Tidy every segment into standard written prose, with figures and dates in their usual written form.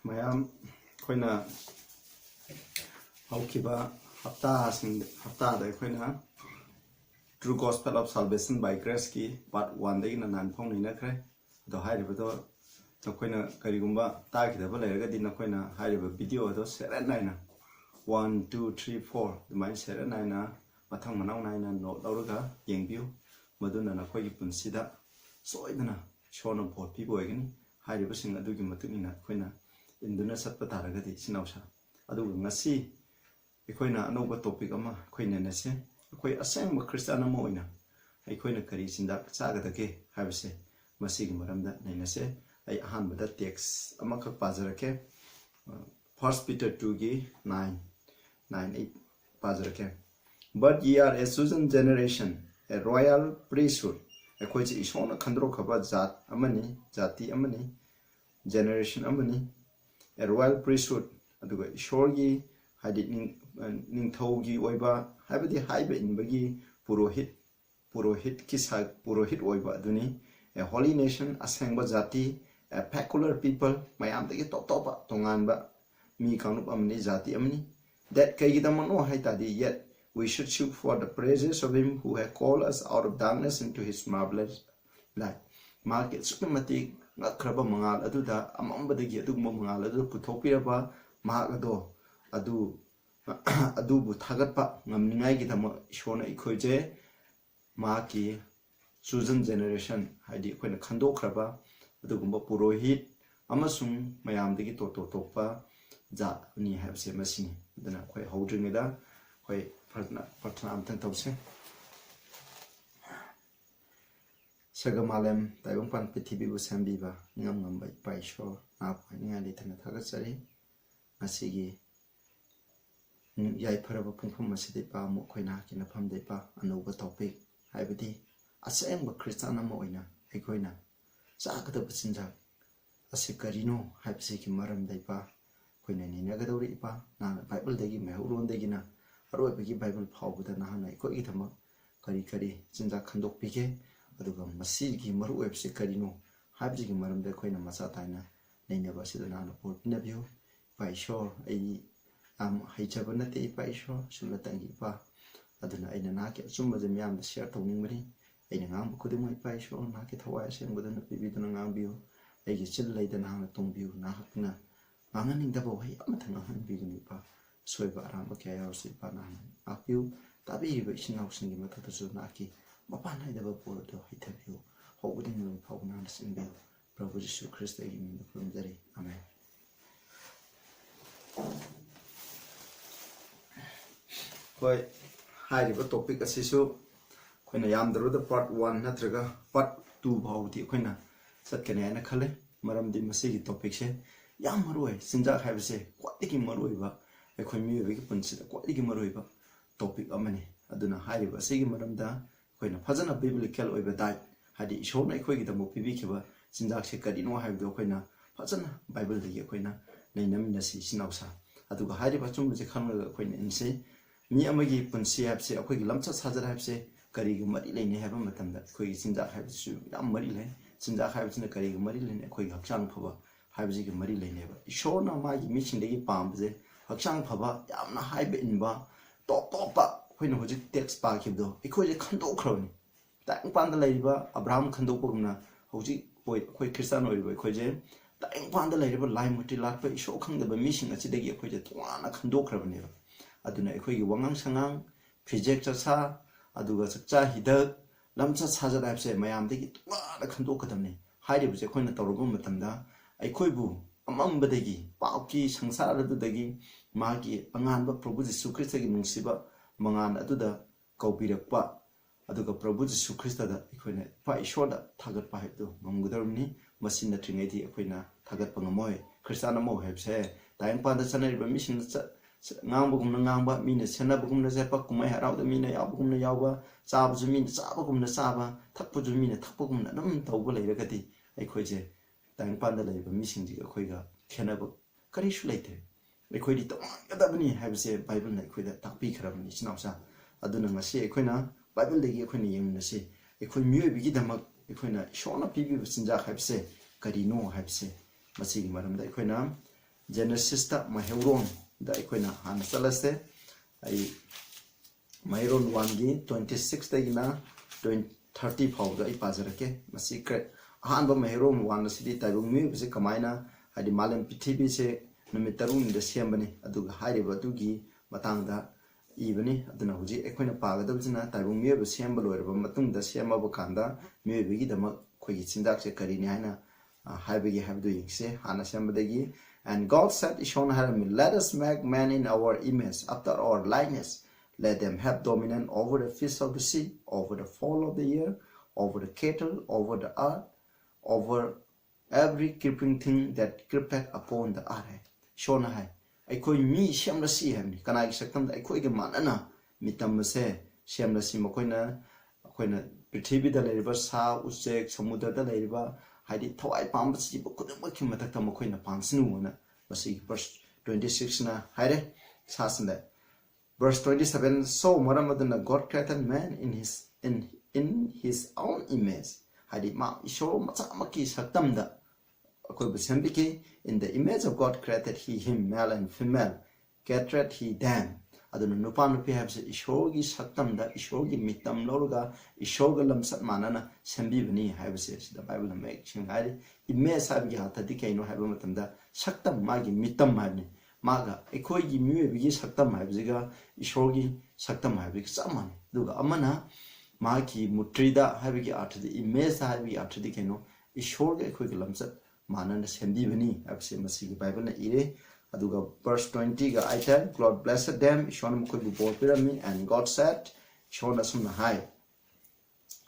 mayam koina haukiba hafta da koina True Gospel of Salvation by Grace ki part 1 dai na nan phong ni na kre do hai riba do to koina karigumba ta ki da ba le ga din na koina hai riba video do share nai na 1 2 3 4 the mai share nai na mathang manau nai na no daw ga yeng view maduna na khoi gi punsi da soidana shona bot pi boy gani hai riba sing adu gi matu ni na koina induna sat pa ta ga di sinausa adu ngasiikoina anoba topic ama koina na se koi asang ma Christian ama oina ai koina kari sinda chaga da ke habse masigi maramda naina se ai ahan bada text ama khak pajara ke First Peter 2 gi 9:8 pajara ke but ye are a chosen generation a royal priesthood koi chi ishona khandro khaba jat amani jati amani generation amani a royal priesthood aduga ishworgi hadi ningthaugi oiba habadi haiba inbagi purohit kisa purohit oiba aduni a holy nation asengba jati a peculiar people mayam dagi top tonganba mi kanup amni jati amni that kaigidamano haitadi yet we should seek for the praises of him who has called us out of darkness into his marvelous light market sukmati ngakraba mangal aduda amambadagi adugma mangal adu puthopiraba mahagado adu bu thagatpa ngamningai gi thama ishona ikhoije ma ki chosen generation haidi koina khandokhraba adugumba purohit amasung mayamdagi tokpa ja ni habse masini dana khoi hawdringeda khoi partna amtang tawse sagamalem taibangpan prithibi bu sambiba ngam bai paisho na phaninga li thana thagatsari asigi yai faraba pungphum masidi pa mo khoina kina phamdei pa anuba topic haibadi asengba Christian ama oina ekoina sakada bachinja asikarino haibse ki maram dai pa koina ni nagadori pa na bible dagi mehauron dagi na aroi bagi bible phawbuda na hanai ko i thama kari chinja khandok pige aduga masi gi maru webse karino haibse ki maram da koina masa taina neina ba sidana na por pinabio pai shor ai haijabana te pai shor sulatangi pa aduna aina na ke sumba je myam da share tawning mari aina ngam ko de mai pai shor na ke thawai seng bodana pibi dana ngam biu ai gi chil leidana na tongbiu na hakna manganing da bo hai amathanga han bi ni pa soiba aramba kya yaw si pa na apiu tabi ba isinaw singi matata su na ki mapa nai da ba por do haithabiu hobuding lu phawna na sinbi Prabhu Jesu Christ ai mi from jari amen koi hairiba topic asisu koina yamdaru da part 1 natraga part 2 bhauti koina satkane ana khale maramdi masigi topic se yam maroi sinja khaibse kwatiki maroi ba ekhoi mi be ki punsida kwatiki maroi ba topic amani aduna hairiba sigi maramda koina phajana biblical oiba dai hadi ishona ekhoi gi damo pibi khiba sinja se kadino haibdo koina phajana bible dagi koina nainamina si sinausa aduga hairiba chumbu je khanga koina inse mi amagi punsi habse akhoi lamcha sajar habse kari gi mari leine haba matamda akhoi sinja habsu yam mari le sinja habsina kari gi mari leine akhoi hakchang phaba habji gi mari leine ba ishona magi mission degi pamje hakchang phaba yamna haibe inba top ba akhoi no hojik text pa khibdo akhoi khandok khroni tang panda leiba abraham khandok pugna hoji akhoi christian oiba akhoi je tang panda leiba lai muti latpa isho khangdaba mission achi degi akhoi je twana khandok khrabane ba aduna ekhoi wangang sangang project cha aduga chakcha hidak lamcha saja daipse mayam degi twana khandok kadamne hairi buje khoina tawrugo matamda ekhoi bu amambadegi pauki sangsara adudagi magi anganba Prabhu Jesu Christ gi nungsiba mangan aduda kaubirakpa aduga Prabhu Jesu Christ da ekhoina pa ishoda thagat pa hebdo mamgudarni masin na tringedi ekhoina thagat pangamoi Christian mo hebse taim pa da sanari ba mission ngangbugumna ngangba mina senabugumna zepa kumai harawda mina yabugumna yawba chabuju mina chabugumna chaba thakpuju mina thakpugumna dum tawba leiragadi aikhoije tangpanda leiba misingji akhoiga khenaba karisu leite aikhoidi tawgadabni habse bible na akhoida takpi kharabni sinawsa aduna ngasi akhoina bible degi akhoina yengnasi akhoi miyoibigi damak akhoina shona pibi sinja habse karino habse masigi maramda akhoina Genesis ta maheuron da ikoina han salase ai maheuron 1 gi 26 ta gina 30 phau da ipazarake masi kre han ba maheuron 1 sidi taibung mi bise kamaina hadi malam pithibi se numitarun da siambani aduga hairi ba dugi matang da ibani aduna huji ekoina pagadabjina taibung mi ba siamba loirba matung da siamba ba kanda mi bigi dama khogi chindak se karini haina haibigi habdu yingse hana siambadagi. And God said, Ishon Harami, let us make man in our image, after our likeness. Let them have dominion over the fish of the sea, over the fowl of the year, over the cattle, over the earth, over every creeping thing that creepeth upon the earth. Shon Hai. Aikoi mi shamrasi hamni. Kana isakam aikoi ke manana mitamase shamrasi makoina akoina prithibi da leriba sa usek samudra da leriba haidi thawai pambasi bu kudumaki matakta makoina pansinu na basi verse 26 na haire sasanda. Verse 27, so maramadana God created man in his own image. Haidi ma isho matsamaki saktamda akoi basambiki in the image of God created he him, male and female. Created he them. Aduna nupa nupi habse ishorgi saktamda ishorgi mitam lorga ishorga lamsat manana sambi bani habse the Bible make chingari image habgi hatadi kaino habu matamda saktam magi mitam habni maga ekoigi miwe bigi saktam habziga ishorgi saktam habgi samani duga amana magi mutrida habgi arthadi image habgi arthadi kaino ishorga ekoigi lamsat manana sambi bani habse masigi Bible na ire. Aduga verse 20 ga aita God blessed them Ishon mukhu bol pyramid and God said Ishon asumna high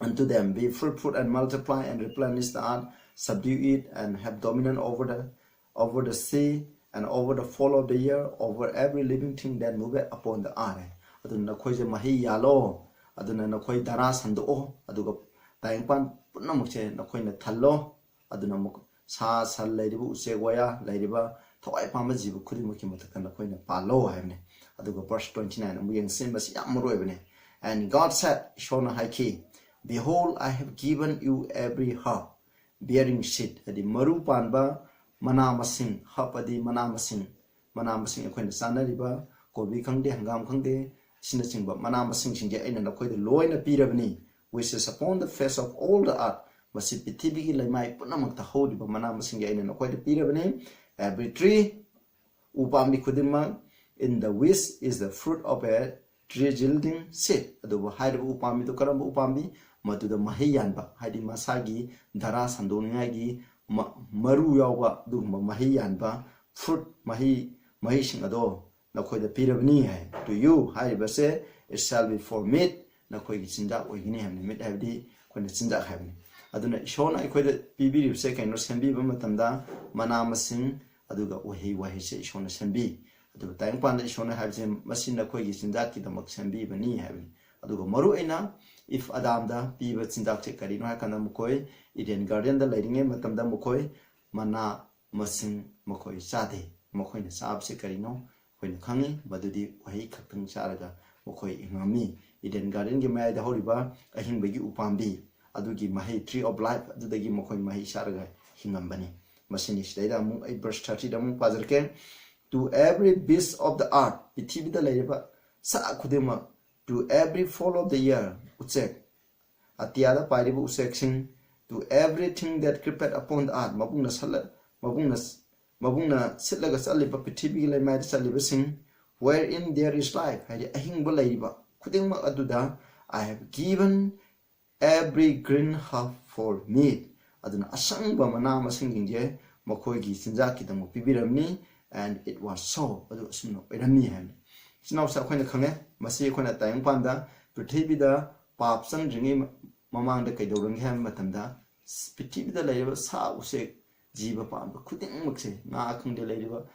unto them be fruitful and multiply and replenish the earth, subdue it and have dominion over the sea and over the fall of the year, over every living thing that moveth upon the earth. Aduna khoi je mahi yalo aduna na khoi dara sando aduga taingpan punamuk che na khoi na thallo aduna muk sa sal laidibu use waya laidiba thawai pama jibu khuri mukhi matakana khoina palo haimne aduga verse 29 amu yang sin basi amroi bane. And God said Shona haiki, behold I have given you every herb bearing seed adi maru panba mana masing herb adi mana masing khoina sana riba kobi khangde hangam khangde sina chingba mana masing singje aina na khoida loina pirabani which is upon the face of all the earth basi pithibi gi laimai punamak ta hodiba mana masing aina na khoida pirabani. Every tree, upami kudima, in the which is the fruit of a tree yielding seed. Aduba haida upami to karamba upami, madu the mahiyanba, haidi masagi, dara sandoniagi, maru yawa, duma mahiyanba, fruit mahishin ado, nakoi the pirabni hai. To you, haida say, it shall be for meat, nakoi chinda, or guinea, meat have the when the chinda have. Aduna shona equated PB second or sembi bamatanda, manamasing. Aduga wahi se ishona sambi aduga tayang panda ishona habse masina khoigi chindak ki damak sambi bani habi aduga maru aina if adam da piba chindak che karino ha kana mukoi Eden garden da lairinge matam da mukoi mana masing mukoi sade mukoi na sab se karino khoina khangi badudi wahi khaktang charaga mukoi ingami Eden garden ge mai da horiba ahing bagi upambi adugi mahi tree of life adudagi mukoi mahi charaga hingambani. Masinis daida mu a verse 30 damu pazarke to every beast of the earth pithibi da laiba sa khudema to every fall of the year utsek atiada paribu usek sing to everything that creepeth upon the earth mabungna sitlaga saliba pithibi laimai saliba sing wherein there is life hadi ahing ba laiba khudema aduda I have given every green herb for meat. Aduna asangba mana masing je makoi gi chinjak ki dang pibiramni and it was so adu asumno irami han sinaw sa khoina khange masi khoina tayang panda prithibi da pap sang ringi mamang da kaidorang ham matamda prithibi da laiba sa use jiba pam khuding mukse nga khangde laiba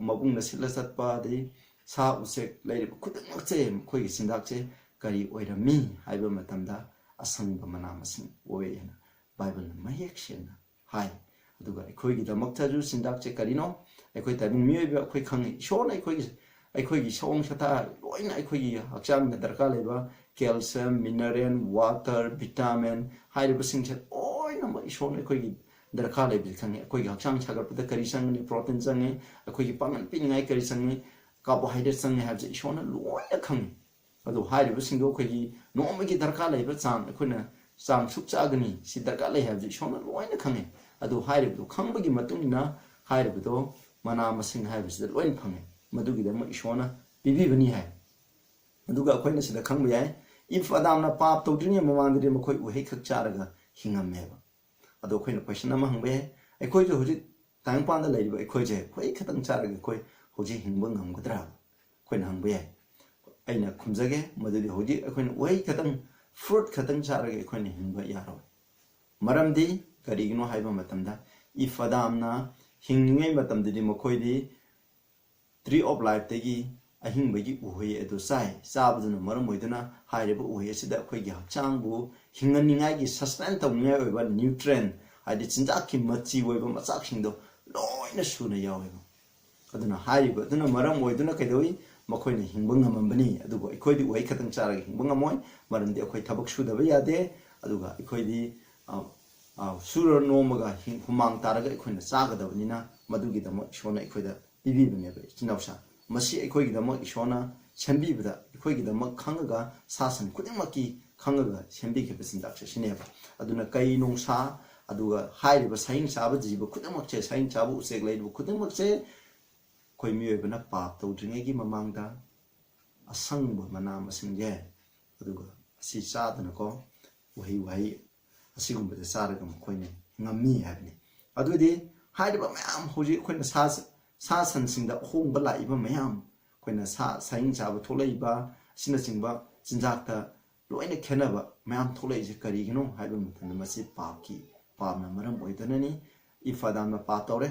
mabung na sila satpa de sa use laiba khuding mukse khoi gi chinjak che kari oirami haiba matamda asangba mana masing oena Bible mahekshen hai aduga ekhoi gi damak ta ju sindak che karino ekhoi ta bung miye ba ekhoi khang shon ekhoi gi song sata loina ekhoi gi hakchang da darka leba calcium mineral water vitamin hai re basing che oina ma shon ekhoi gi dharka lebi khange koi hakchang chagar pada kari sangni protein change koi gi pangan piningai kari sangi carbohydrate sangi habje ishona loina khange adu hairi busingdo koi gi nomagi dharka lebi chang koina chang suk chagani si dharka le habje ishona loina khange adu hairi bu khangbagi matungina hairi bu mana masing haibis loin phange madugi da ishona bibi bani hai aduga koina sida khangba yai if adamna pap tawdrini mamandri makoi uhe khak charaga hingammeba ado koina question ama hangbe aikoi jo hoji tang panda leiba aikoi je koi khatang charaga koi hoji hingba ngamgadra koina hangbe yai aina khumjage madudi hoji akoina uhe khatang fruit khatang charaga koina hingba yaro maramdi karigino haiba matamda if adamna hingai matamdi makoi di tree of life tegi ahing bagi uhe edo sai sabuduna maram moiduna haireba uhe sida akhoi gi hakchangbu hinganingai gi sustain tawningai oiba nutrient hadi chinjak ki machi oiba machak singdo loina suna yaweba aduna hairiba aduna maram moiduna kaidoi makoina hingba ngamambani adugo akhoi di uhe khatang charaga hingba ngamoi maramdi akhoi thabak sudaba yade aduga akhoi di sura nomaga humang taraga akhoi na chagadabnina madugi damo shona akhoi da bibibneba chinawsa masi akhoi gi damo ishona sembibda akhoi gi damo khangaga sasan kudimaki khangaga sembi ke sindak sineba aduna kai nongsa aduga hairiba saing chaba jiba kudamak che saing chaba usek leibu kudamak che koi miyoibna pap tawdringai gi mamangda asangba mana masingje aduga asi chadana ko wahi asigumba de saraga koine ngami habni adudi hairiba mayam hoji koina sa sansingda hongba laiba mayam koina sa saing chaba tholaiba sina singba jinjakta loina khenaba mayam tholai je karigino haiba mutanda masi papki papna maram oidanani ifadamna patore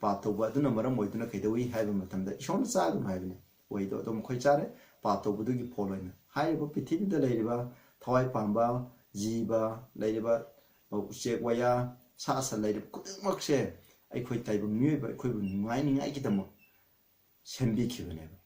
patoba aduna maram oiduna kaidawi haiba mutanda ishon saga haibni oido dom khoi chare patobudugi poloina haiba pithibida leiriba thawai pamba jiba leiriba uchek waya sa leiriba kudmakse akhoi taiba miyoiba akhoi bu ngai gi damo sembi khibneba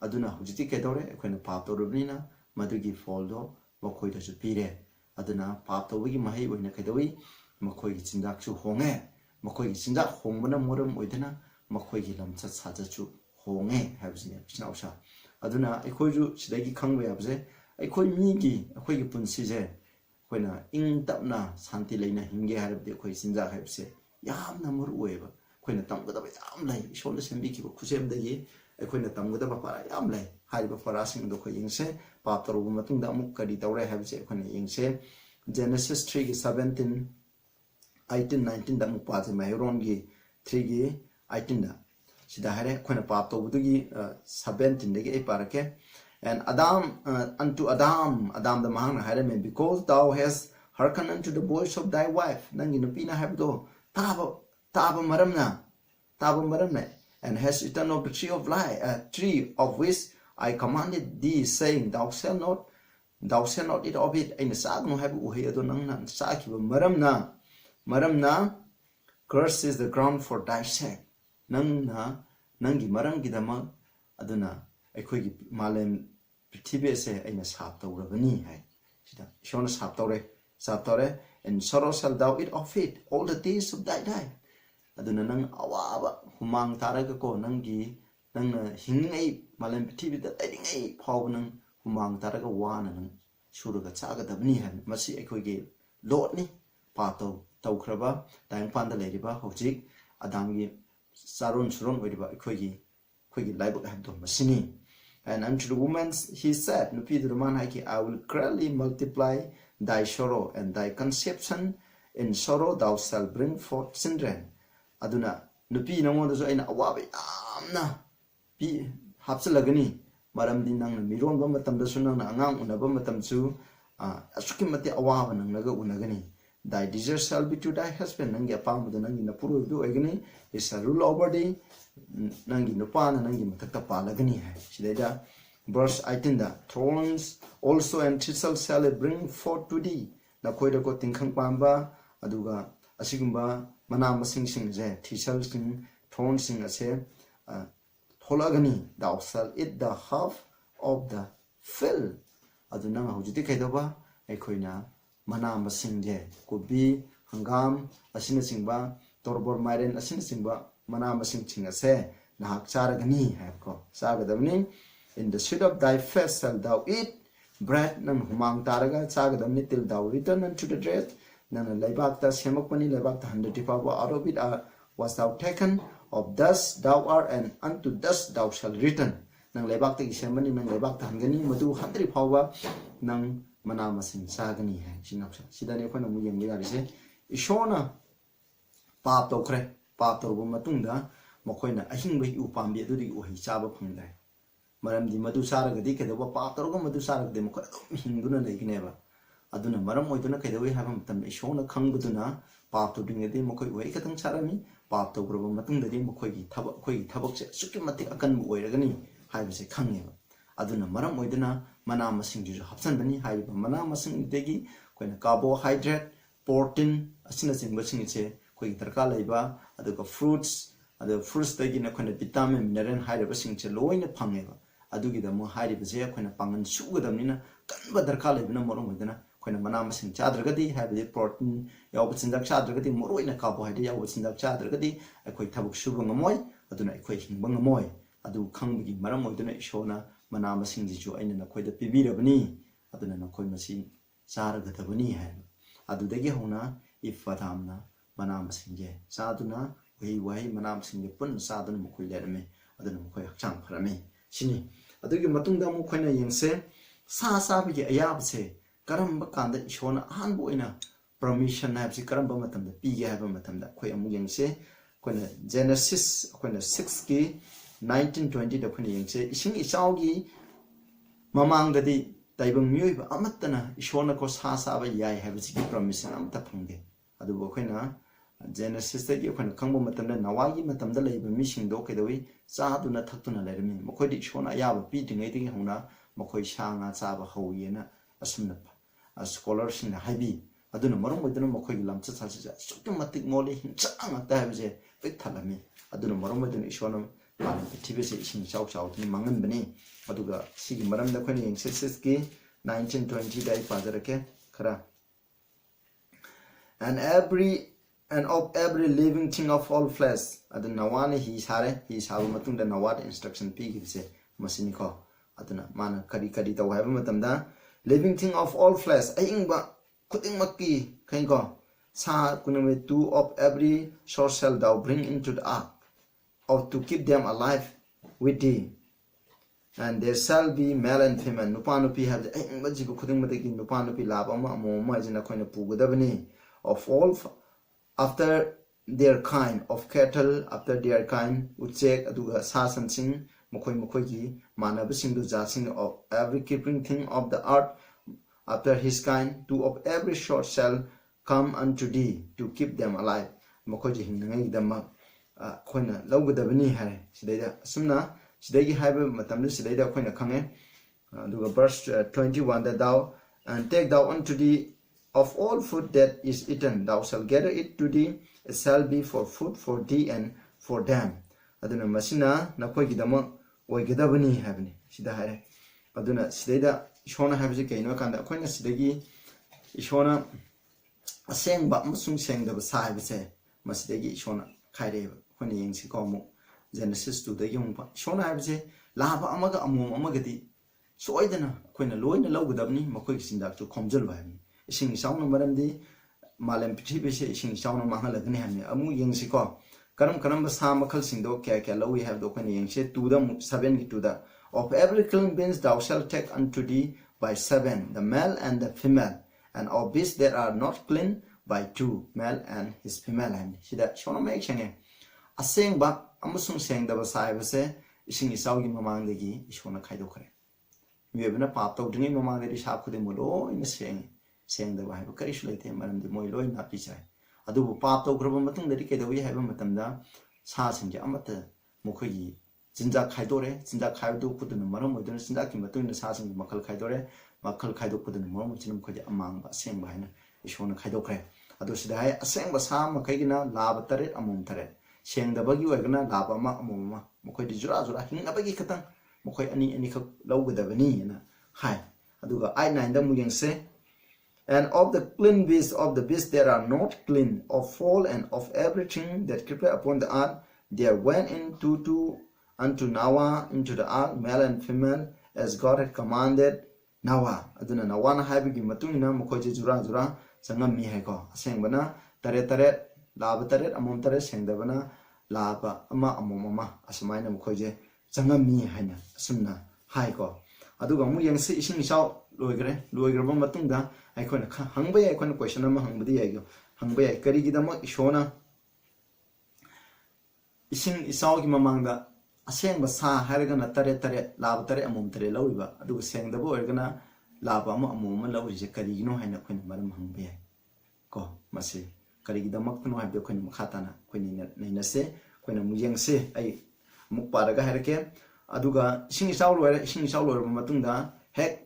aduna hujiti kedore akhoi na patorubnina madugi foldo makhoi da pire aduna patobigi mahai oina kedawi makhoi gi chinjak chu honge makhoi gi chinjak hongbana moram oidana makhoi gi lamcha saja chu honge habsne chinawsa aduna akhoi ju sidagi khangba yabje akhoi mi gi akhoi gi punsi je koina ing tapna santi leina hinge harabde akhoi chinjak habse yamna maru oiba koina tamgada ba yam lai ishonda sembi ki khusemdagi akhoi tamgada ba para yam lai hariba parasing do khoi ingse paptaru matungda amuk kari tawre habse akhoi ingse Genesis 3 gi 17 18 19 da mu pa je mayron gi 3 gi 18 da sida hare akhoi pap to budugi 17 de gi parake and Adam unto Adam the mahang hare me because thou hast hearkened unto the voice of thy wife nangi nupina habdo taba maramna and has eaten of the tree of life tree of which I commanded thee saying thou shalt not eat of it in sagno have uhe ado nang sakiba maramna curse is the ground for thy sake nangi maram gidama aduna akhoi gi malem prithibe se aina sap tawrabani hai sida shona sap tawre and sorrow shall thou eat of it all the days of thy life aduna nang awaba humang taraga ko nangi nang hingai malem prithibe da ai phaw nang humang taraga wana nang shuruga chaga dabni hai masi akhoi gi lot ni pa tawkhraba tang panda leiriba hojik adam gi sarun suron oiriba akhoi gi laibak habdo masini. And unto the woman he said, Nupi the man haki, I will greatly multiply thy sorrow and thy conception. In sorrow thou shalt bring forth children. Aduna Nupi no so in awabi amna pi hapsalagani maramdi nang miron bamatam da sunang angang unabamatam su asukimati awaba nang naga unagani. Thy desire shall be to thy husband nangi apam the nangi napuru do agani is a rule over thee. Nangi nupana nangi matakta palagani hai sideda verse 18 da thorns also and thistles shall bring forth to thee na koida ko tingkhang pamba aduga asigumba mana masing sing je thistles sing thorns sing ase tholagani thou shall eat the half of the field aduna hujiti kaidoba ekoina mana masing je could be hangam asina singba torbor mairen asina singba mana masing chingase nahak charagani have ko chagadamni in the sweat of thy face shall thou eat bread nang humang taraga chagadamni till thou return unto the dread nang laibak ta semakpani laibak ta 100 power out of it was thou taken of dust thou art and unto dust thou shall return nang laibak ta semani nang laibak ta hangani madu 100 power nang mana masing chagani hai sinapsa sidani khona mu yeng yari se ishona pap to kre pap to bu matungda mokoina ahing bai u pambi adudi u hi chaba phangdai maram di madu saragadi kedawa pap to go madu saragde mokoi hingduna leigneba aduna maram oiduna kedawi habam tam ishona khangbuduna pap to dingedi mokoi wai katang charami pap to grobo matungda di mokoi gi thabak se sukki mati akan bu oiragani haibse khangeba aduna maram oiduna mana masing ju hapsan bani haiba mana masing degi koina carbohydrate protein asina singba singche koi tarka laiba aduga fruits degi na koina vitamin mineral haiba singche loina phangeba adugi da mo haiba je koina pangan sugadamnina kanba darka laibna morom oiduna koina mana masing chadragadi haiba protein yaw chinjak chadragadi moroina carbohydrate yaw chinjak chadragadi akoi thabuk suba ngamoi aduna akoi hingba ngamoi adu khangbi maram oiduna ishona mana masing ji aina na khoida pibirabani aduna na khoi masi charagadabani hai adudagi hona ifadamna mana masing je saduna wai mana masing je pun saduna mukhoi lerame aduna mukhoi hakchang pharame sini adugi matungda mukhoina yengse sa bi ayabse karamba kanda ishona hanbu ina permission habsi karamba matamda pige haba matamda khoi amu yengse koina Genesis koina 6 ki 1920 da khuni yengse ising isaugi mamang dadi taibang myoi amatana ishona ko sa ba yai habsi ki permission amta phangde adu bo khoina Genesis da gi khona khangbo matamda nawagi matamda leiba mising do kedawi cha duna thakuna lermi mokhoi di ishona ayaba pi dingai ding hona mokhoi sanga cha ba hoyena asumna scholars in haibi aduna marom moduna mokhoi lamcha cha cha systematic knowledge changa ta habse pek thalami aduna marom moduna ishona TVC ising chau ni mangan bani aduga sigi maram da khoni yengses ki 1920 dai pajarake khara and of every living thing of all flesh aduna nawani hi sare matung da nawad instruction pi gibse masini ko aduna mana kari taw haiba matamda living thing of all flesh aingba kuting makki khain ko sa kuname two of every sort shall thou bring into the ark or to keep them alive with thee and there shall be male and female nupanupi have the bajibu khuding madagi nupanupi laba ma jina khoina pugadabani of all after their kind of cattle after their kind uchek aduga sasan sing mokhoi gi manaba singdu jasing of every creeping thing of the earth after his kind two of every sort shall come unto thee to keep them alive mokhoi ji hingai dama khoina lawgadabani hai sidaida sumna sidagi haiba matamdu sidaida khoina khange duga verse 21 that thou and take thou unto thee of all food that is eaten thou shall gather it to thee it shall be for food for thee and for them aduna masina nakhoi gidama oigadabani haibani sida hare aduna sidaida ishona haibji kaino kanda khoina sidagi ishona asengba amasung sengdaba saibase masidagi ishona khaireba khone yengsi ko mu Genesis 2 da yung pa shona habse laba amaga amum amagadi soidana khoina loina lawgadabni makhoi sindak tu khomjal baimi ising sauna maramdi malam pithibhe se ising sauna mahalagni hamni amu yengsi ko karam ba sa makhal singdo kya lawi have do khone yengse 2 da 7 ki 2 da of every clean beings thou shalt take unto thee by 7 the male and the female and of beasts that are not clean by 2 male and his female and sida shona make change aseng ba amusung seng da ba sai ba se ising isau gi mamang de gi ishona khai do khare mebna pap to dingi mamang de sa khude mulo in seng da ba ha kari shulai the maram de moi loi na pi chai adu bu pap to grob matung de ke da wi ha ba matam da sa sing ji amata mokhoi gi jinja khai do re jinja khai do khudu maram mo de jinja ki matung na sa sing makhal khai do re makhal khai do khudu maram chinum khoi amang ba seng ba na ishona khai do khare adu sida hai aseng ba sa ma khai gi na lab tare amum tare seng da bagi wagna laba ma amuma mokhoi di jura hinga bagi khatang mokhoi ani khak lawgadabani na hai aduga I9 da mu yengse and of the clean beasts of the beasts that are not clean, of fall and of everything that creepeth upon the earth, there went into unto Noah into the ark, male and female, as God had commanded Noah. Aduna Noah na haibigi matungina mukoje jura jura sangam mi haiko. Sengbana taret laba taret amom taret sengdabana laba ama amom asamaina mukoje sangam mi haina asumna haiko. Aduga mu yangsi ising isau loigre matungda aikoina hangba ya aikoina question ama hangbadi yaigo. Hangba ya karigidama ishona ising isau ki mamangda aseng basa harigana tare laba tare amom tare lauriba aduga sengdabo ergana laba amom lauri karigino haina koina maram hangba ya ko masi karigidamak no habde koina makhatana koina nainase koina muyangse ai mukparaga harike aduga ising isau loire matungda hek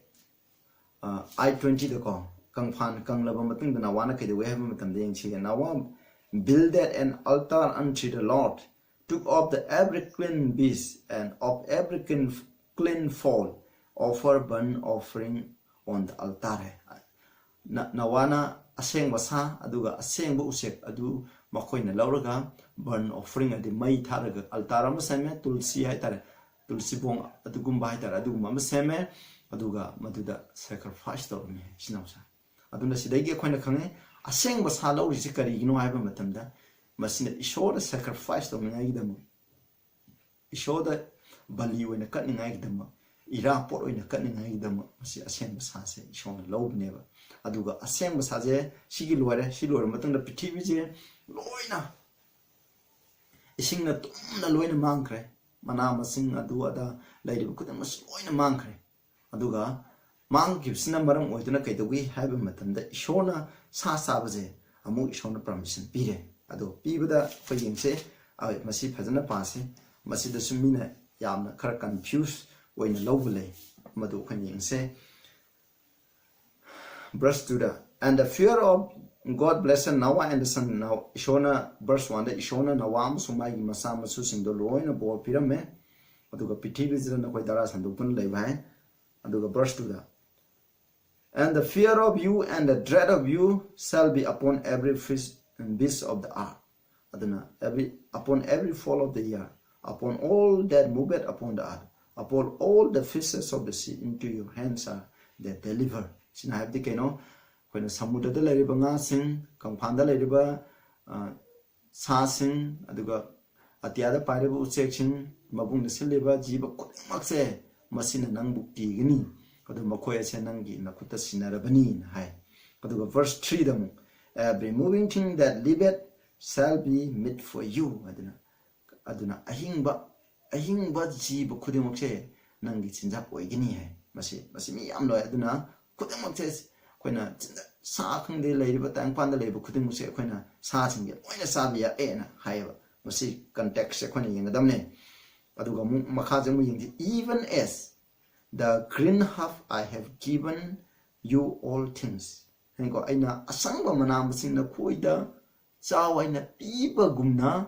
I-20 da ko kangphan kanglaba matungda nawana kaide we have matamda yangchi nawa builded an altar unto the Lord, took of the every clean beast and of every clean fowl, offer burnt offering on the altar. Nawana aseng basa aduga aseng bu usek adu makoina lauraga burnt offering adi mai tharaga altar ama same tulsi haitare tulsi bong adugumba haitare adugumba ama same aduga maduda sacrifice to me sinausa aduna sidagi koina khange aseng basa lauri se kari gino haiba matamda masina ishoda sacrifice to me ngaidamu ishoda bali wena katningai gidama ira por oina katningai gidama masi aseng basa se ishona lobneba aduga aseng basa je sigi loire matangda pithibi je loina isingna tumna loina mangkre mana masing adu ada lairibu kudam mas loina mangkre aduga mang gibsina maram oiduna kaidogi haiba matamda ishona sa sabaje amu ishona permission pire ado pibada fayingse ai masi phajana pase masi da sumina yamna khara confuse oina lobule madu khanyingse verse 2 and the fear of God blessed Noah and the son now ishona verse 1 da ishona nawam sumai masa masu singdo loina bo pirame aduga pithibi jana koi dara sandupun leibai aduga verse 2 and the fear of you and the dread of you shall be upon every fish and beast of the earth aduna upon every fall of the year upon all that moveth upon the earth upon all the fishes of the sea into your hands are they deliver sina have the keno when samudra da leriba nga sing kangphan da leriba sa sing aduga atiada pariba uchek sing mabung sileba jiba kodmakse masina nang bukti gini adu makoya se nangi nakuta sinarabani hai adu verse 3 damu every moving thing that liveth shall be meat for you aduna ahingba jiba khudimokse nangi chinjak oigini hai masi mi yam loi aduna khudimokse koina sa khangde leiriba tangpan da leiba khudimokse koina sa singge loina sabiya ena haiba masi context se koina yingadamne aduga makha jamu yingdi even as the green half I have given you all things. Hengo aina asangba manam sing na koida chaw aina piba gumna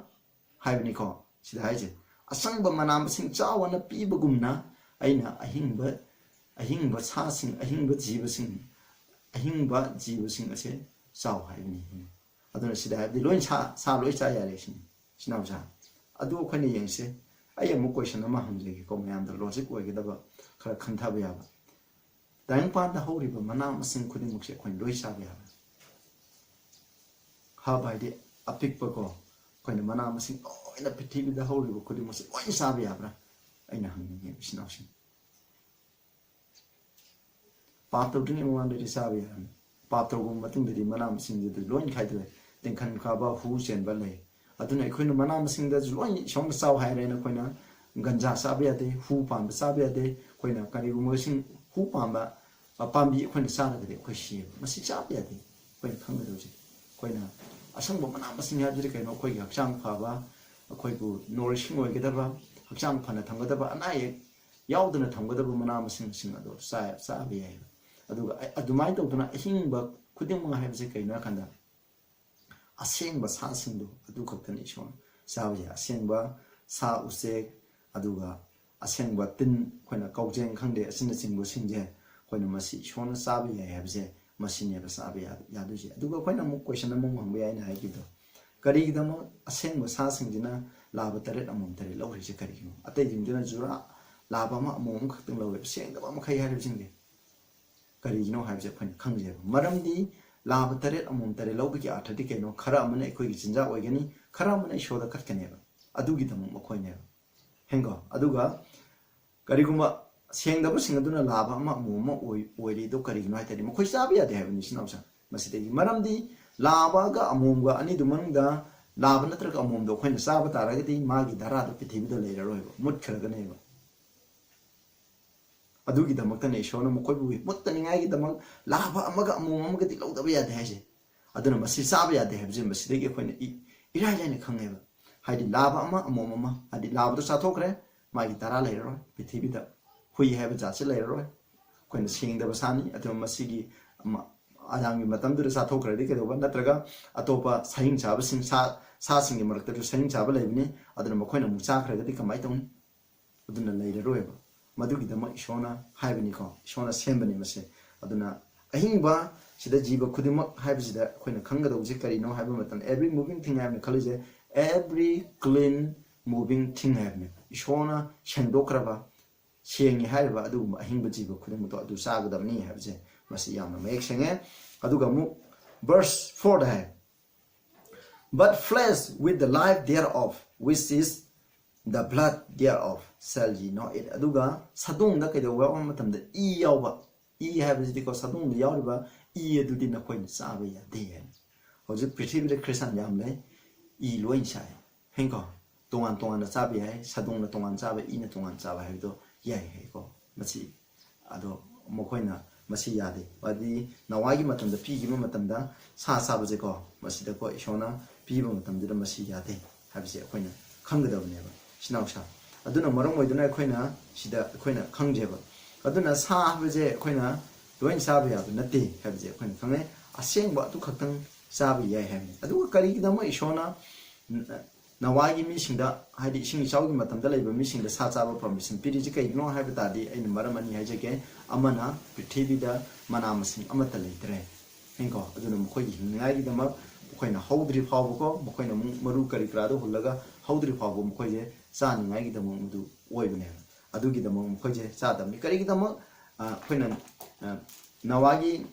haibni ko sida haije asangba manam sing chaw na piba gumna aina ahingba sa sing ahingba jiba sing ase chaw haibni aduna sida haibdi loin sa loi cha yare sing sinam sa adu khani yengse ayamu question ama hamjegi ko mayam da logic oigedaba khara khantha ba dang pan da horiba mana masing khudi mukse khoin loi sa ba ha bai de apik pa ko khoin mana masing oina pithibi da horiba khudi mukse oin sa ba bra aina hangni bisnaw sin pa to ding wan de sa ba pa to gum matung de mana masing de loin khai de den khan kha ba hu chen ba le aduna khoin mana masing da loin shong saw hai re na khoina ganja sabya de hu pam sabya de khoina kari rumosing hu pamba pambi khoina sara de khoi shi masi sabya de khoi khang de ji khoina asangbo mana masing ha jire kaino khoi hakchang pha ba khoi bu nourishing oi geda ba hakchang phana thangada ba anai yauduna thangada ba mana masing sing ado sa sabya aduga adumai to duna hingba khuding ma ha je kaino khanda asengba sa singdo adu khakani shon sabya asengba sa usek aduga asengba tin khoina kaujeng khangde asina singbo singje khoina masi shon sabya habje machine ba sa ba ya du ji adu ko khoi na mu question na mu hang ba ya na hai ki do kari da mo aseng ba sa sing jina la ba tare amom tare lo ri ji kari ki atai jim jina jura la ba ma amom khak tung lo ba seng da ba ma khai ha ri jing de kari no ha je phani khang je maram di la ba tare amom tare lo ki a thati ke no khara amane khoi gi jinja oi gani khara amane show da khat ke ne ba adu gi da mo khoi ne henga adu ga kari kuma seng da ba sing aduna la ba ma mo mo oi ri do kari no ha tare mo khoi sa ba ya de ha ni sin sa masi de maram di la ba ga amom ga ani du mang da la ba na tra ga amom do khoi na sa ba ta ra ga di ma gi dara do pithibi do le ra roi ba mut khara ga ne ba adu gi da mak ta ne show na mo khoi bu mut ta ni ngai gi da mak la ba ama ga amom ama ga ti lo da ba ya de ha je aduna masi sa ba ya de ha je masi de ge khoi na i ra ya ne khang ne ba hai di la ba ama amom ama ha di la ba do sa thok re ma gi dara le ra roi pithibi da hui ha ba ja se le ra roi khoi na sing da ba sa ni adu masi gi 아장이 마담들을 사토크라디 그러고 나트라가 아토파 사행 잡으신 사싱이 머럭들 사행 잡을 레비니 아들 뭐 코이나 무차 그래도 가만히 동 어dunna 레이러로에 마두기다 뭐 이쇼나 하이브니코 이쇼나 셈바니 마세 어dunna 아힘바 시다 지바 쿠디막 하이브지다 코이나 강가도 우직거리노 하이브 마탄 every moving thing 하면 칼리제 every clean moving thing 하면 이쇼나 챈도크라바 시행이 하이바 아두 아힘바 지바 쿠디막도 아두 사거다니 하브제 masi yamna mek senge aduga mu verse 4 da hai but flesh with the life thereof which is the blood thereof shall ye know it aduga sadung da kedo wa matam da I yaw ba I have is because sadung da yaw ba I adu din na koi na sa ba ya de hoji prithvi de christian yam le I loi sai henko tongan na sa ba hai sadung na tongan sa ba I na tongan sa ba hai do yai hai ko masi ado mo koi na masi yade wadi nawagi matam da pi gi matam da sa sa ba je ko masi da ko ishona pi ba matam da masi yade habise khoina khang da ne ba sinaw sha aduna marang oi duna khoina sida khoina khang je ba aduna sa ba je khoina doin sa ba ya ba nate habise khoina khang aseng ba tu khatang sa ba ya ha adu kari gi da ma ishona nawagi mi singda haidi sing chau gi matam da leiba mi singda sa cha ba permission piri ji kai no ha ba ta di ai maram ani ha je ke amana prithvi da mana masing amata leitre henko aduna mo khoi gi ngai gi da ma khoi na haudri phaw ko mo khoi na maru kari kra do hulaga haudri phaw mo khoi je sa ni ngai gi da mo du oi bne adu gi da mo khoi je sa da mi kari gi da mo khoi na nawagi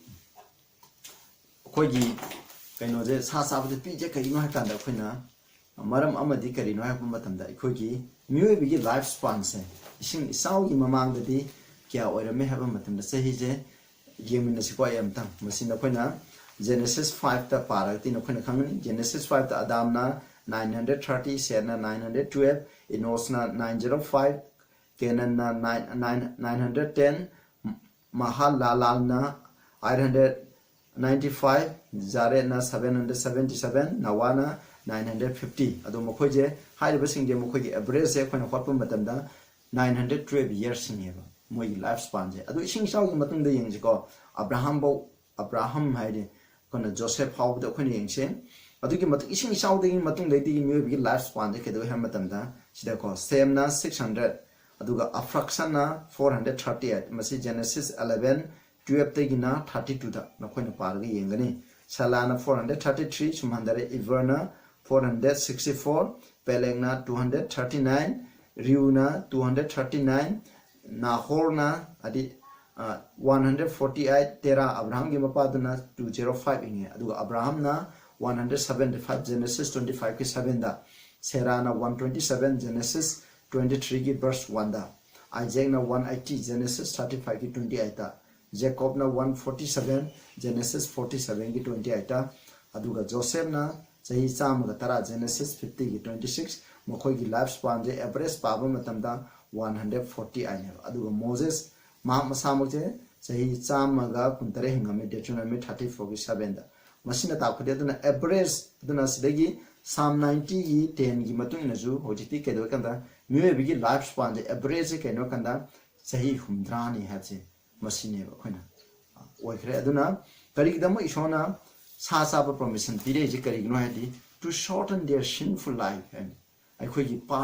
khoi gi kai no je sa sa ba je pi je kai no ha ta da khoi na maram amadi kari no ha pa matam da khoi gi myo bi gi life span se ising isau gi mamang da di kya oirame ha pa matam da sahi je yemin na sikwa yam tam masina khoina Genesis 5 ta parak tin khoina khangani Genesis 5 ta Adam na 930 Seth na 912 Enos na 905 Kenan na 910 Mahalalal na 895 Jared na 777 Nawana 950 ado mokhoi je hairiba singje mokhoi gi average se khoina khotpa matam da 912 years singeba moi life span je ado ising saw gi matung da yeng je ko Abraham haide kona Joseph how da khoina yeng se ado gi matung ising saw da gi matung da di moi bi life span je kedo ha matam da sida ko Sem na 600 ado ga Afrakshan na 438 masi Genesis 11 12 te gi na 32 da na khoina par gi yeng gani Salana 433 sumhandare Iverna 464 Pelengna 239 Riuna 239 Nahorna adi 148 Tera Abraham gi mapaduna 205 inge aduga Abraham na 175 Genesis 25 ki 7 da Sarah na 127 Genesis 23 ki verse 1 da Isaac na 180 Genesis 35 ki 28 da Jacob na 147 Genesis 47 ki 28 da aduga Joseph na sahi cham ga tara Genesis 50 ki 26 mokhoi gi life span je average paba matam da 140 aine aduga Moses ma masamuk je sahi cham ga kuntare hingame Deuteronomy 34 ki 7 da masina ta khode duna average duna sidagi Psalm 90 gi 10 gi matung na ju hojiti ke do kanda mye bi gi life span je average ke no kanda sahi humdrani ha je masine ba khoina oi khre aduna kari gidam ishona sa sa ba permission pire je kari no ha di to shorten their sinful life and ai khoi gi pa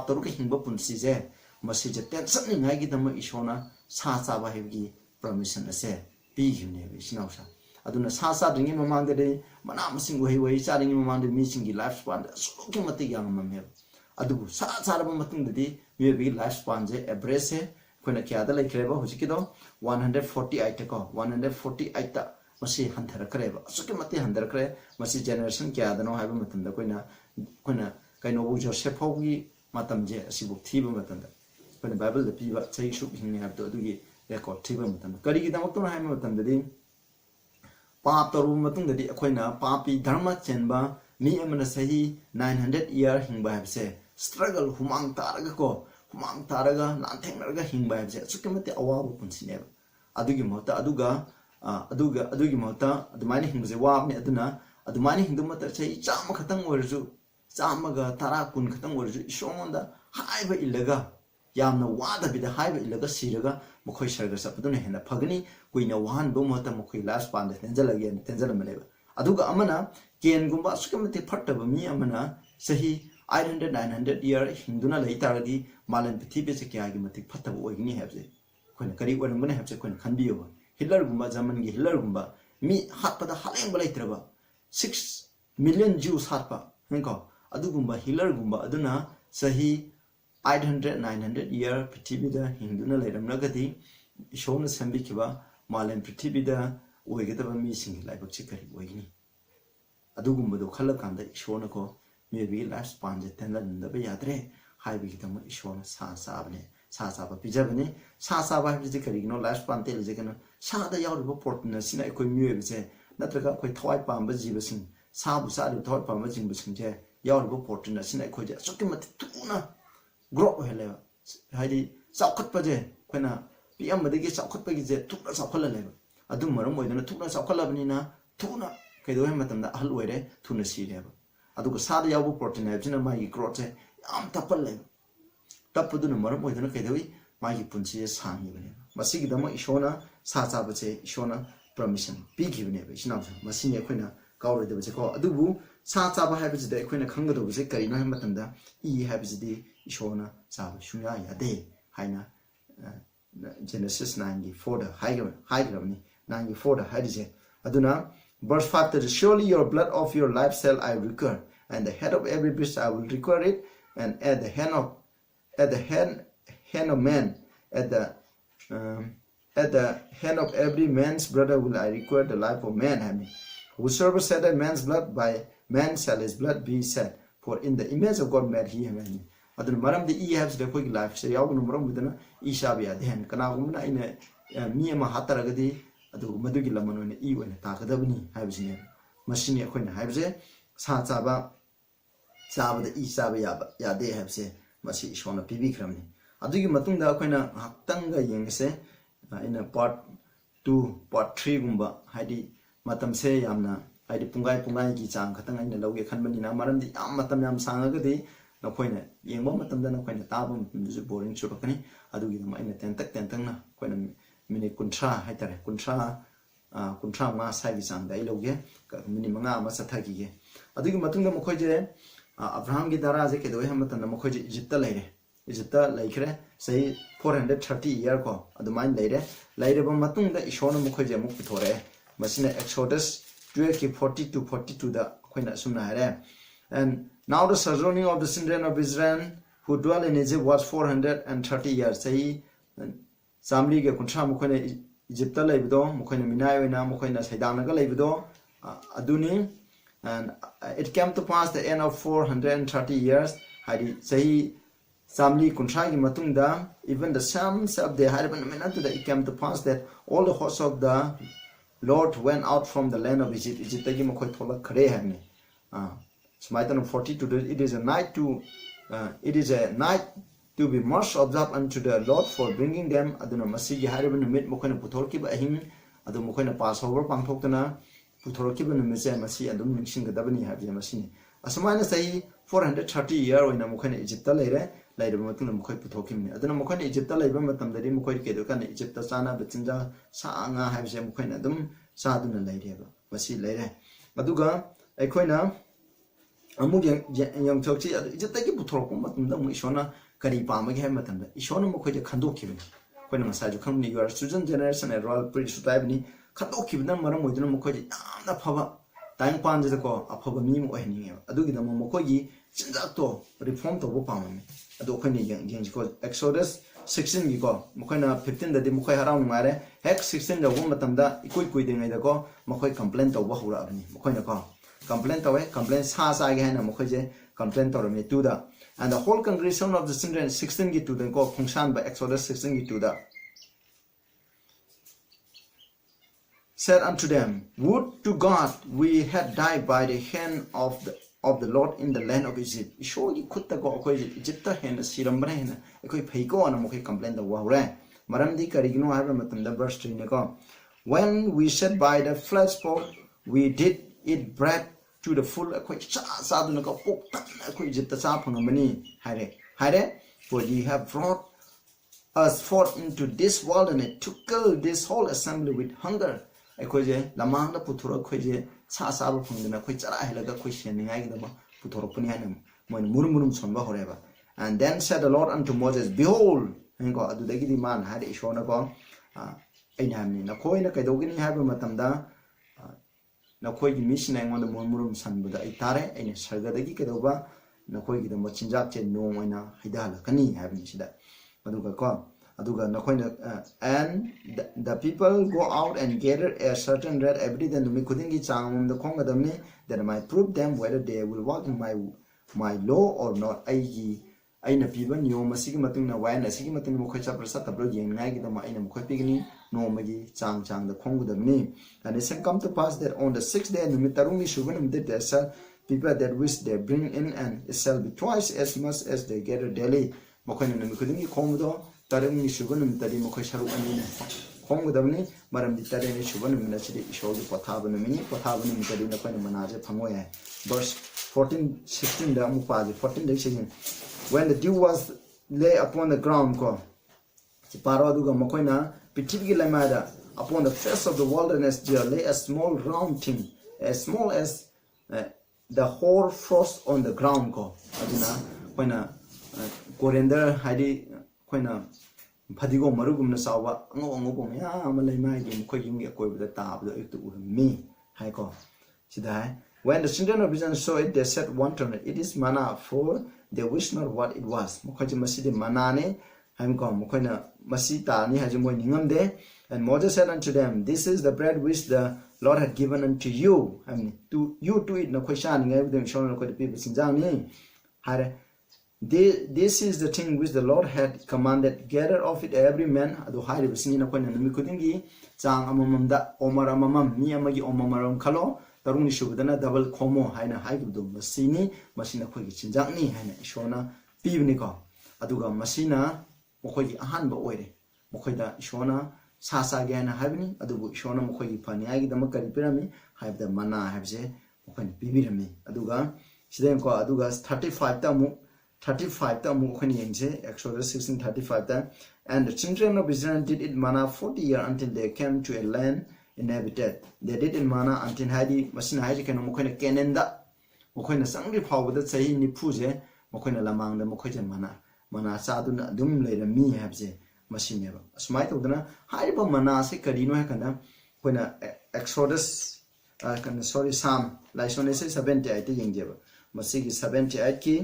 taru ke hingba punsi je masi je tension ni ngai gi dam ishona sa sa ba he gi permission ase ꯄꯤꯈꯤꯕꯅꯦꯕ ꯏꯆꯤꯟꯅꯥꯎꯁꯥ ꯑꯗꯨꯅ ꯁꯥ ꯆꯥꯗ꯭ꯔꯤꯉꯩ ꯃꯃꯥꯡꯗꯗꯤ ꯃꯅꯥ ꯃꯁꯤꯡ ꯎꯍꯩ ꯆꯥꯔꯤꯉꯩ ꯃꯃꯥꯡꯗ ꯃꯤꯁꯤꯡꯒꯤ life ꯁ꯭ꯄꯥꯟꯗ ꯑꯁꯨꯛꯀꯤ ꯃꯇꯤꯛ ꯌꯥꯝꯃꯝꯃꯦꯕ ꯑꯗꯨꯕꯨ ꯁꯥ ꯆꯥꯔꯕ ꯃꯇꯨꯡꯗꯗꯤ ꯃꯤꯑꯣꯏꯕꯒꯤ ꯂꯥꯏꯐ ꯁ꯭ꯄꯥꯟꯁꯦ ꯑꯦꯚꯔꯦꯖꯁꯦ ꯑꯩꯈꯣꯏꯅ ꯀꯌꯥꯗ ꯂꯩꯈ꯭ꯔꯦꯕ ꯍꯧꯖꯤꯛꯀꯤꯗꯣ 148ꯇ ꯀꯣ 148ꯇ ꯃꯁꯤ ꯍꯟꯊꯔꯛꯈ꯭ꯔꯦꯕ ꯑꯁꯨꯛꯀꯤ ꯃꯇꯤꯛ ꯍꯟꯊꯔꯛꯈ꯭ꯔꯦ ꯃꯁꯤ ꯖꯦꯅꯦꯔꯦꯁꯟ ꯀꯌꯥꯗꯅꯣ ꯍꯥꯏꯕ ꯃꯇꯝꯗ ꯑꯩꯈꯣꯏꯅ ꯀꯩꯅꯣꯕꯨ ꯖꯣꯁꯦꯐ ꯐꯥꯎꯒꯤ ꯃꯇꯝꯁꯦ ꯑꯁꯤꯕꯨ ꯊꯤꯕ ꯃꯇꯝꯗ ꯑꯩꯈꯣꯏꯅ ꯕꯥꯏꯕꯜꯗ ꯄꯤꯕ ꯆꯍꯤ ꯁꯨꯛ ꯍꯤꯡꯉꯦ ꯍꯥꯏꯕꯗꯣ ꯑꯗꯨꯒꯤ ꯔꯦꯀꯣꯔꯗ ꯊꯤꯕ ꯃꯇꯝꯗ ꯀꯔꯤꯒꯤꯗꯃꯛꯇꯅꯣ ꯍꯥꯏꯕ ꯃꯇꯝꯗꯗꯤ ꯄꯥꯞ ꯇꯧꯔꯕ ꯃꯇꯨꯡꯗꯗꯤ ꯑꯩꯈꯣꯏꯅ ꯄꯥꯄꯤ ꯙꯔꯃ ꯆꯦꯟꯕ ꯃꯤ ꯑꯃꯅ ꯆꯍꯤ 900 ꯏꯌꯔ ꯍꯤꯡꯕ ꯍꯥꯏꯕꯁꯦ ꯁꯇ꯭ꯔꯒꯜ ꯍꯨꯃꯥꯡ ꯇꯥꯔꯒ ꯂꯥꯟꯊꯦꯡꯅꯔꯒ ꯍꯤꯡꯕ ꯍꯥꯏꯕꯁꯦ ꯑꯁꯨꯛꯀꯤ ꯃꯇꯤꯛ ꯑꯋꯥꯕ ꯄꯨꯟꯁꯤꯅꯦꯕ ꯑꯗꯨꯒꯤ ꯃꯍꯨꯠꯇ ꯑꯗꯨꯒꯤ ꯃꯍꯨꯠꯇ ꯑꯗꯨꯃꯥꯏꯅ ꯍꯤꯡꯕꯁꯦ ꯋꯥꯕꯅꯤ ꯑꯗꯨꯅ ꯑꯗꯨꯃꯥꯏꯅ ꯍꯤꯡꯗꯨꯕ ꯃꯇꯝꯗ ꯆꯍꯤ 100 ꯈꯛꯇꯪ ꯑꯣꯏꯔꯁꯨ 110 10 ꯈꯛꯇꯪ ꯑꯣꯏꯔꯁꯨ ꯏꯁꯣꯔꯉꯣꯟꯗ ꯍꯥꯏꯕ ꯏꯜꯂꯒ ꯌꯥꯝꯅ ꯋꯥꯗꯕꯤꯗ ꯍꯥꯏꯕ ꯏꯜꯂꯒ ꯁꯤꯔꯒ ꯃꯈꯣꯏ ꯁꯔꯒ ꯆꯠꯄꯗꯨꯅ ꯍꯦꯟꯅ ꯐꯒꯅꯤ ꯀꯨꯏꯅ ꯋꯥꯍꯟꯕ ꯃꯍꯨꯠꯇ ꯃꯈꯣꯏ ꯂꯥꯏꯐ ꯁ꯭ꯄꯥꯟꯗ ꯇꯦꯟꯖꯜꯂꯒꯦꯅ ꯇꯦꯟꯖꯜꯂꯝꯕꯅꯦꯕ ꯑꯗꯨꯒ ꯑꯃꯅ ꯀꯦꯟꯒꯨꯝꯕ ꯑꯁꯨꯛꯀꯤ ꯃꯇꯤꯛ ꯐꯠꯇꯕ ꯃꯤ ꯑꯃꯅ ꯆꯍꯤ 800 900 ꯏꯌꯔ ꯍꯤꯡꯗꯨꯅ ꯂꯩ ꯇꯥꯔꯒꯗꯤ ꯃꯥꯂꯦꯝ ꯄ꯭ꯔꯤꯊꯤꯕꯤꯁꯦ ꯀꯌꯥꯒꯤ ꯃꯇꯤꯛ ꯐꯠꯇꯕ ꯑꯣꯏꯒꯅꯤ ꯍꯥꯏꯕꯁꯦ ꯑꯩꯈꯣꯏꯅ ꯀꯔꯤ ꯑꯣꯏꯔꯝꯒꯅꯤ ꯍꯥꯏꯕꯁꯦ ꯑꯩꯈꯣꯏꯅ ꯈꯟꯕꯤꯌꯨꯕ ꯍꯤꯠꯂꯔꯒꯨꯝꯕ ꯖꯔꯃꯟꯒꯤ ꯍꯤꯠꯂꯔꯒꯨꯝꯕ ꯃꯤ ꯍꯥꯠꯄꯗ ꯍꯥꯠꯂꯦꯡꯕ ꯂꯩꯇ꯭ꯔꯕ 6 ꯃꯤꯂꯤꯌꯟ ꯖ꯭ꯌꯨꯁ ꯍꯥꯠꯄ ꯀꯣ ꯑꯗꯨꯒꯨꯝꯕ ꯍꯤꯠꯂꯔꯒꯨꯝꯕ ꯑꯗꯨꯅ ꯆꯍꯤ 800 900 ꯏꯌꯔ ꯄ꯭ꯔꯤꯊꯤꯕꯤꯗ ꯍꯤꯡꯗꯨꯅ ꯂꯩꯔꯝꯂꯒꯗꯤ ꯏꯁꯣꯔꯅ ꯁꯦꯝꯕꯤꯈꯤꯕ ꯃꯥꯂꯦꯝ ꯄ꯭ꯔꯤꯊꯤꯕꯤꯗ ꯑꯣꯏꯒꯗꯕ ꯃꯤꯁꯤꯡꯒꯤ ꯂꯥꯏꯕꯛꯁꯤ ꯀꯔꯤ ꯑꯣꯏꯒꯅꯤ ꯑꯗꯨꯒꯨꯝꯕꯗꯣ ꯈꯜꯂꯀꯥꯟꯗ ꯏꯁꯣꯔꯅꯀꯣ ꯃꯤꯑꯣꯏꯕꯒꯤ ꯂꯥꯏꯐ ꯁ꯭ꯄꯥꯟꯁꯦ ꯇꯦꯟꯍꯟꯗꯕ ꯌꯥꯗ꯭ꯔꯦ ꯍꯥꯏꯕꯒꯤꯗꯃꯛ ꯏꯁꯣꯔꯅ ꯁꯥ ꯆꯥꯕꯅꯦ ꯁꯥ ꯆꯥꯕ ꯄꯤꯖꯕꯅꯤ ꯁꯥ ꯆꯥꯕ ꯍꯥꯏꯕꯁꯤꯗꯤ ꯀꯔꯤꯒꯤꯅꯣ ꯂꯥꯏꯐ ꯁ꯭ꯄꯥꯟ ꯇꯦꯜꯂꯤꯁꯦ ꯀꯩꯅꯣ ꯁꯥꯗ ꯌꯥꯎꯔꯤꯕ ꯄ꯭ꯔꯣꯇꯤꯟ ꯑꯁꯤꯅ ꯑꯩꯈꯣꯏ ꯃꯤꯑꯣꯏꯕꯁꯦ ꯅꯠꯇ꯭ꯔꯒ ꯑꯩꯈꯣꯏ ꯊꯋꯥꯏ ꯄꯥꯟꯕ ꯖꯤꯕꯁꯤꯡ ꯁꯥꯕꯨ ꯆꯥꯔꯤꯕ ꯊꯋꯥꯏ ꯄꯥꯟꯕ ꯖꯤꯕꯁꯤꯡꯁꯦ ꯌꯥꯎꯔꯤꯕ ꯄ꯭ꯔꯣꯇꯤꯟ ꯑꯁꯤꯅ ꯑꯩꯈꯣꯏꯁꯦ ꯑꯁꯨꯛꯀꯤ ꯃꯇꯤꯛ ꯊꯨꯅ ꯒ꯭ꯔꯣꯠ ꯑꯣꯏꯍꯜꯂꯦꯕ ꯍꯥꯏꯗꯤ ꯆꯥꯎꯈꯠꯄꯁꯦ ꯑꯩꯈꯣꯏꯅ ꯄꯤꯛꯑꯝꯕꯗꯒꯤ ꯆꯥꯎꯈꯠꯄꯒꯤꯁꯦ ꯊꯨꯅ ꯆꯥꯎꯈꯠꯍꯜꯂꯦꯕ ꯑꯗꯨ ꯃꯔꯝ ꯑꯣꯏꯗꯨꯅ ꯊꯨꯅ ꯆꯥꯎꯈꯠꯂꯕꯅꯤꯅ ꯊꯨꯅ ꯀꯩꯗꯧꯋꯦ ꯍꯥꯏꯕ ꯃꯇꯝꯗ ꯑꯍꯜ ꯑꯣꯏꯔꯦ ꯊꯨꯅ ꯁꯤꯔꯦꯕ ꯑꯗꯨꯒ ꯁꯥꯗ ꯌꯥꯎꯕ ꯄ꯭ꯔꯣꯇꯤꯟ ꯍꯥꯏꯕꯁꯤꯅ ꯃꯥꯒꯤ ꯒ꯭ꯔꯣꯠꯁꯦ ꯌꯥꯝ ꯇꯞꯄꯜꯂꯦꯕ ꯇꯞꯄꯗꯨꯅ ꯃꯔꯝ ꯑꯣꯏꯗꯨꯅ ꯀꯩꯗꯧꯋꯤ ꯃꯥꯒꯤ ꯄꯨꯟꯁꯤꯁꯦ ꯁꯥꯡꯉꯤꯕꯅꯦꯕ ꯃꯁꯤꯒꯤꯗꯃꯛ ꯏꯁꯣꯔꯅ ꯁꯥ ꯆꯥꯕꯁꯦ ꯏꯁꯣꯔꯅ ꯄꯔꯃꯤꯁꯟ ꯄꯤꯈꯤꯕꯅꯦꯕ ꯏꯆꯤꯟꯅꯥꯎꯁꯦ ꯃꯁꯤꯅꯤ ꯑꯩꯈꯣꯏꯅ ꯀꯥꯎꯔꯣꯏꯗꯕꯁꯦꯀꯣ ꯑꯗꯨꯕꯨ ꯁꯥ ꯆꯥꯕ ꯍꯥꯏꯕꯁꯤꯗ ꯑꯩꯈꯣꯏꯅ ꯈꯪꯒꯗꯧꯕꯁꯦ ꯀꯔꯤꯅꯣ ꯍꯥꯏꯕ ꯃꯇꯝꯗ ꯍꯥꯏꯕꯁꯤꯗꯤ ꯏꯁꯣꯔꯅ ꯆꯥꯕ ꯁꯨꯡꯌꯥ ꯌꯥꯗꯦ ꯍꯥꯏꯅ Genesis 9:4 하이그러니 9:4 하이리제 아두나 verse 5 that surely your blood of your life shall I require and the head of every beast I will require it and at the hand of man at the hand of every man's brother will I require the life of man 하니 whosoever shed a man's blood by man shall his blood be shed for in the image of God made he 하니 adun maram de has the quick life say yaw no maram budana ishabia den kana gumna ina mi ama hataragadi adu madugi lamano ne I wena takadabni habsine machine akoina habse sa chaba chaba de isaba ya de habse masi ishona pibi kramni adugi matungda akoina haktanga yengse ina part 2 part 3 gumba haidi matam se yamna haidi pungai gi chang khatang ina lawge khanbani na maram di yam matam yam sangagadi nakoina yengba matamda nakoina taba matamdu boring churokani adugi ma ina tentak na koina minute kuntra haitare kuntra ma sai gi chang dai lawge minute manga ma sathagi ge adugi matungda mokoje Abraham gi dara je kedo ham matamda mokoje Egypt leire Egypt laikre sei 430 year ko adumain leire ba matungda ishona mokoje muk pithore masina Exodus 12:40 to 42 da koina sumna hare and now the sojourning of the children of Israel who dwell in Egypt was 430 years. Say, Samli ge kuntra mukhoina Egypt laibido, mukhoina minai oina, mukhoina saidanaga laibido, aduni, and it came to pass the end of 430 years. Hadi say, Samli kuntra gi matungda, even the sons of the Hariban Minatu, it came to pass that all the hosts of the Lord went out from the land of Egypt. Egypt gi mukhoi thola khare hamni. Smaitan 42. It is a night to be much observed unto the Lord for bringing them. Aduna masigi hariban mit mukhoina puthorki ba ahing adu mukhoina Passover pangthoktana puthorki ba numise masi adum ningsinggadabani habje masini asmaina sahi 430 year oina mukhoina Egypt leire matuna mukhoi puthokimni aduna mukhoina Egypt leiba matamdari mukhoi kedo kan Egypt chana bachinja saanga habje mukhoina adum saaduna leireba masi leire aduga aikhoina amuk yang chokchi Egypt ki puthorko matumda mu ishona kari pamage ha matamda ishona mukhoje khandokibni koina masaju khamni you are student generation and royal priest tribe ni ꯈꯟꯗꯣꯛꯈꯤꯕꯅ ꯃꯔꯝ ꯑꯣꯏꯗꯨꯅ ꯃꯈꯣꯏꯁꯦ ꯌꯥꯝꯅ ꯐꯕ ꯇꯥꯏꯕꯪꯄꯥꯟꯁꯤꯗꯀꯣ ꯑꯐꯕ ꯃꯤ ꯑꯃ ꯑꯣꯏꯍꯟꯅꯤꯡꯉꯦꯕ ꯑꯗꯨꯒꯤꯗꯃꯛ ꯃꯈꯣꯏꯒꯤ ꯆꯤꯟꯖꯥꯛꯇꯣ reform ꯇꯧꯕ ꯄꯥꯝꯃꯝꯃꯤ ꯑꯗꯣ ꯑꯩꯈꯣꯏꯅ ꯌꯦꯡꯁꯤꯀꯣ ꯑꯦꯛꯁꯣꯗꯁ 16ꯒꯤꯀꯣ ꯃꯈꯣꯏꯅ 15ꯗꯗꯤ ꯃꯈꯣꯏ ꯍꯔꯥꯎ ꯅꯨꯡꯉꯥꯏꯔꯦ ꯍꯦꯛ 16 ꯌꯧꯕ ꯃꯇꯝꯗ ꯏꯀꯨꯏ ꯀꯨꯏꯗ꯭ꯔꯤꯉꯩꯗꯀꯣ ꯃꯈꯣꯏ ꯀꯝꯄ꯭ꯂꯦꯟ ꯇꯧꯕ ꯍꯧꯔꯛꯑꯕꯅꯤ ꯃꯈꯣꯏꯅꯀꯣ ꯀꯝꯄ꯭ꯂꯦꯟ ꯇꯧꯋꯦ ꯀꯝꯄ꯭ꯂꯦꯟ ꯁꯥ ꯆꯥꯒꯦ ꯍꯥꯏꯅ ꯃꯈꯣꯏꯁꯦ ꯀꯝꯄ꯭ꯂꯦꯟ ꯇꯧꯔꯝꯃꯤ 2ꯗ and the whole congregation of the children 16ꯒꯤ 2ꯗꯀꯣ ꯈꯣꯡꯁꯥꯟꯕ ꯑꯦꯛꯁꯣꯗꯁ 16ꯒꯤ 2ꯗ said unto them, would to God we had died by the hand of the Lord in the land of Egypt. Ishworgi khutta ko akoi Egypt hen sirambra hen akoi phaiko ana mokoi complain da wahre maramdi karigino haiba matamda verse 3 ne ko when we sat by the flesh pot we did eat bread to the full akoi sa du na ko pok tan akoi Egypt sa phangamani haire for ye have brought us forth into this wilderness to kill this whole assembly with hunger ꯑꯩꯈꯣꯏꯁꯦ ꯂꯝꯃꯥꯡꯗ ꯄꯨꯊꯣꯔꯛ ꯑꯩꯈꯣꯏꯁꯦ ꯁꯥ ꯆꯥꯕ ꯐꯪꯗꯅ ꯑꯩꯈꯣꯏ ꯆꯔꯥ ꯍꯦꯜꯂꯒ ꯑꯩꯈꯣꯏ ꯁꯦꯟꯅꯤꯡꯉꯥꯏꯒꯤꯗꯃꯛ ꯄꯨꯊꯣꯔꯛꯄꯅꯤ ꯍꯥꯏꯅ ꯃꯣꯏꯅ ꯃꯨꯔꯨꯝ ꯁꯣꯟꯕ ꯍꯧꯔꯦꯕ and then said the Lord unto Moses behold ꯍꯥꯏꯅꯀꯣ ꯑꯗꯨꯗꯒꯤꯗꯤ ꯃꯥꯅ ꯍꯥꯏꯔꯦ ꯏꯁꯣꯔꯅꯀꯣ ꯑꯩꯅ ꯍꯥꯏꯕꯅꯤ ꯅꯈꯣꯏꯅ ꯀꯩꯗꯧꯒꯅꯤ ꯍꯥꯏꯕ ꯃꯇꯝꯗ ꯅꯈꯣꯏꯒꯤ ꯃꯤꯁꯤꯅ ꯑꯩꯉꯣꯟꯗ ꯃꯨꯔꯨꯝ ꯁꯟꯕꯗ ꯑꯩ ꯇꯥꯔꯦ ꯑꯩꯅ ꯁꯔꯒꯗꯒꯤ ꯀꯩꯗꯧꯕ ꯅꯈꯣꯏꯒꯤꯗꯃꯛ ꯆꯤꯟꯖꯥꯛꯁꯦ ꯅꯣꯡ ꯑꯣꯏꯅ ꯍꯩꯗꯍꯜꯂꯛꯀꯅꯤ ꯍꯥꯏꯕꯅꯤ ꯁꯤꯗ ꯑꯗꯨꯒ and the people go out and gather a certain rate every day numi khudingi changmda khongadamni that I might prove them whether they will walk in my law or not aina piba niyom asigi matungna wayan asigi matungna mokhoi chapra satabro yengngai gidama aina mokhoi pigni nomagi chang da khongudamni and it shall come to pass that on the 6th day numi tarungni shubanum there shall people that which they bring in and it shall be twice as much as they gather daily mokhoi numi khudingi khongdo tarungni shubanum tari mokhoi saruk ani khongudamni maramdi tareni shubanum na chiri ishogi pothabanumi tari na koina manaje phangoya verse 14 16 da mupaji 14 da segin when the dew was lay upon the ground ko paro aduga mokoina pitibgi lamada upon the face of the wilderness there lay a small round thing as small as the hoar frost on the ground ko aduna koina coriander haidi koina phadigo marugumna sawa ngo ya amalai mai gi mokoi yumgi akoibda tabdo ektu urmi hai ko sida when the children of Israel saw it they said one to another it is manna for they wish not what it was mokhoi masidi manna ne haim ko mokhoi na masi ta ni haji moi ningamde and Moses said unto them this is the bread which the Lord had given unto you to you to eat na khoi shan ngai them shon na khoi the people sinjang ni hare this is the thing which the Lord had commanded gather of it every man adu hairi bisini na khoi na numi khudingi chang amamamda omar amamam ni amagi omamaram khalo tarungni shubadana double khomo haina haigibdu masina khoi gi chinjak ni haina ishona pibni ko aduga masina mokhoi gi ahanba oire mokhoi da ishona sa ge na haibni adubu ishona mokhoi gi phani agi dama kari pirami haibda mana haibse mokhoi ni pibirami aduga sidem ko aduga 35 ta mu mokhoi ni yengse Exodus 16:35 ta and the children of Israel did it manna 40 years until they came to a land inhabited they did in manna until hadi masina haji kanu mokhoi na kenenda mokhoi na sangri phawda chahi ni phuje mokhoi na lamang da mokhoi je mana saduna dum leira mi habje masineba asmai todana haiba mana se karino ha kana koina Exodus kana sorry Psalm laison 78 te yengjeba masigi 78 ki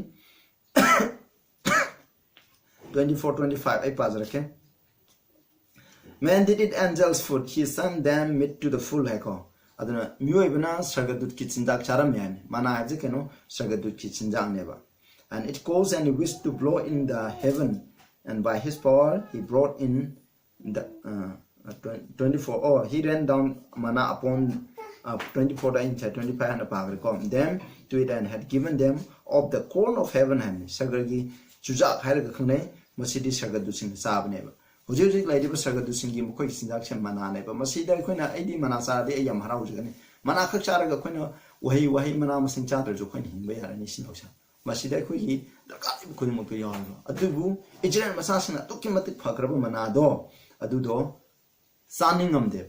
24-25 ai pazar ke man did it angels food he sent them meat to the full heko aduna myoibna sagadut ki chindak charam yan mana haje keno sagadut ki chinjang neba and it caused and he wished to blow in the heaven and by his power he brought in the 24 he ran down manna upon 24 and 25 and apagrecom them to it and had given them of the corn of heaven and sagragi chujak hairaga khangnai masidi sagadu sing sabneba hujik laidiba sagadu singi mokoi sindak sem mana neba masida koina aidi mana saradi ayam haraujagani mana khak charaga koina wahi mana masing chadra jo koina hinba yarani sinausa masida koi dakati koi mokto yawa adubu ijran masasina tukki matik phagraba mana do adudo saningamde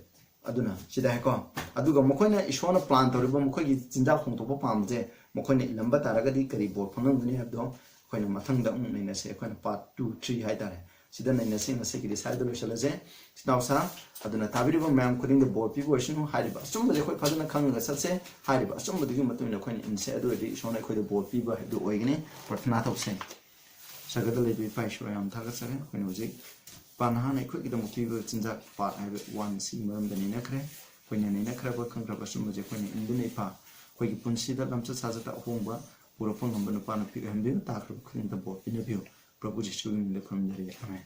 aduna sida heko aduga mokoina ishona plan toriba mokoi gi jinja khongtopa pamje mokoina ilamba taragadi kari bor phangam ni habdo koina mathangda ungnaina se koina part 2 3 haidare sida naina sing ase ki side lo shalaje sinausa aduna tabiriba mam khuding the board people shinu hariba sumba de khoi phadana khanga satse hariba sumba de matuna khoi inse adu ri shona khoi the board people do oigini prathna thopse sagada le bi pai shwayam thaga sare khoi hoji panha nei khoi kidam people chinjak part hai one sing maram da nina khre khoi nina khre ba khangra ba sumba je khoi indu nei pa khoi ki punsi da lamcha sajata hongba pura phone number no pa na pi hamdi ta khru khoi the board pin view Prabhu Jisu in the Amen.